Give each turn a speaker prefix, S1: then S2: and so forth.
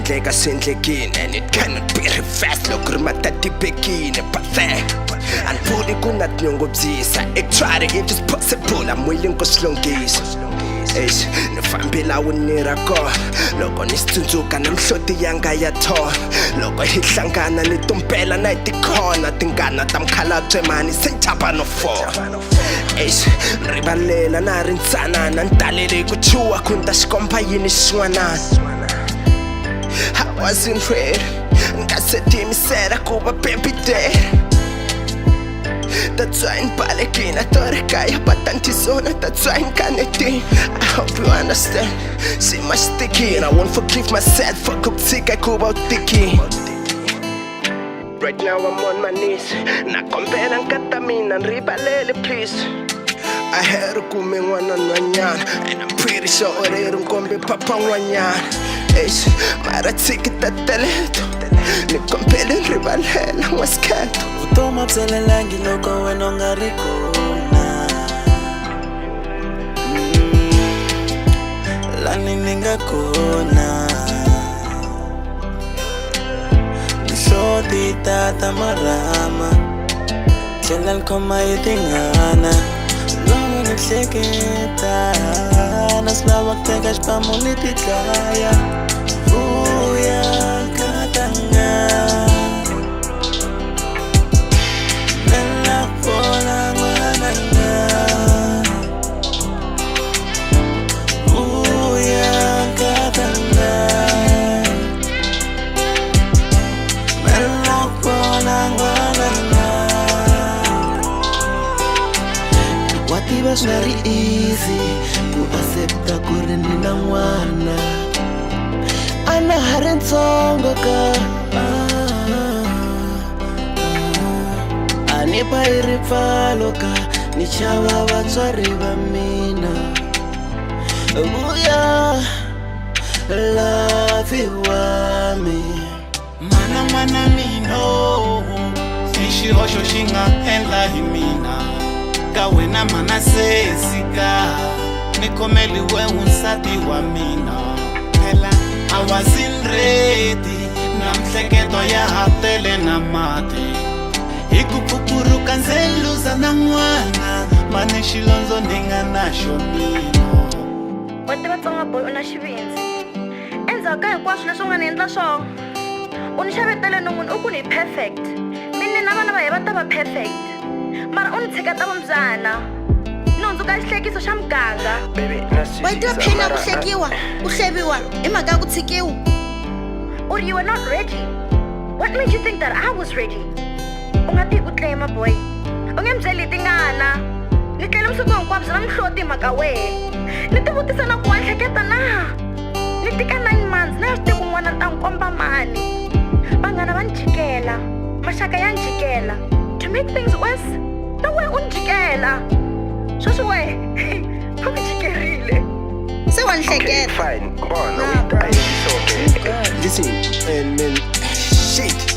S1: endleka sendlekini, and it cannot be reversed loko ri matati bekini. But there anifuni kunatinyongobzisa, try it if it's possible, I'm willing ku silunghisa. Ni fambela wunira ko loko ni sitsundzuka na mhloti yanga ya thona, loko hi hlangana ni tumpela na hi tikhona tingana ta mkhalabye mani se njhapa no fona. Rivalela na ri ntsanana ni talele ku chuha ku ni ta xikomba yini xin'wanana. I wasn't ready, nga se tiyimisela ku va baby daddy. That's why in Palekina, Torekaya, but Antisona, that's why in Canetin. I hope you understand. See my sticky, and I won't forgive myself for cooked sick, I go out sticky. Right now I'm on my knees. Na compare and katamin and ribalele, please. I heard coming one on Wanyan, and I'm pretty sure I don't come be Papa Wanyan. Mara ticket at the leto. Ni compelling ribalele, was scared.
S2: Utoma pselelangi loko wena ungari kona, lani ninga kona. Nishoti tata marama, chelal koma itingana. Lomo niksheketa, naslawak teka shpamuliti kaya. Vuya katanga. It was very easy to accept ku ri ni na n'wana ana ha ri ntsongo ka ani ba hi ripfalo ka ni chava vatswari va mina. Vuya lavi wami
S3: Mana mino si xihoxo xi nga endla hi mina. Ka wena mana sesika ni khomeliwe unsati wa mina. Phela I wasn't ready, na mhleketo ya ha tele na mati. Hi ku phupuruka ndzi luza na n'wana, mani xilondzo ni nga na xomino.
S4: Wa tiva Tsonga boy u na xivindzi, endzhaku ka hinkwaswo leswi u nga ni endla swona u ni xavetele no munhu u ku ni perfect. Mina na vana va hi va ta va perfect, mara u ni tsheketa vumbyana ni hundzuka xihlekiso xa muganga.
S5: Wa tiva pheni ya ku hlekiwa ku hleviwa hi mhaka ya ku tshikiwa.
S4: Or you were not ready. What made you think that I was ready? U nga tihi ku claima boy, u nge byeli tingana ni tlele masiku hinkwabyo na mihloti hi mhaka wehe. Ni ti vutisa na ku wa hleketa na ni tika 9 months na ya swi tivi ku n'wana ta nkomba mani. Vanghana va ni jikela, maxaka ya ni jikela. To make things worse, na wehe u ni jikela. Sweswi wehe va ku jikerile.
S5: Se wa ni hleketa.
S1: Fine, come on, we die. It's okay. Listen, man, shit.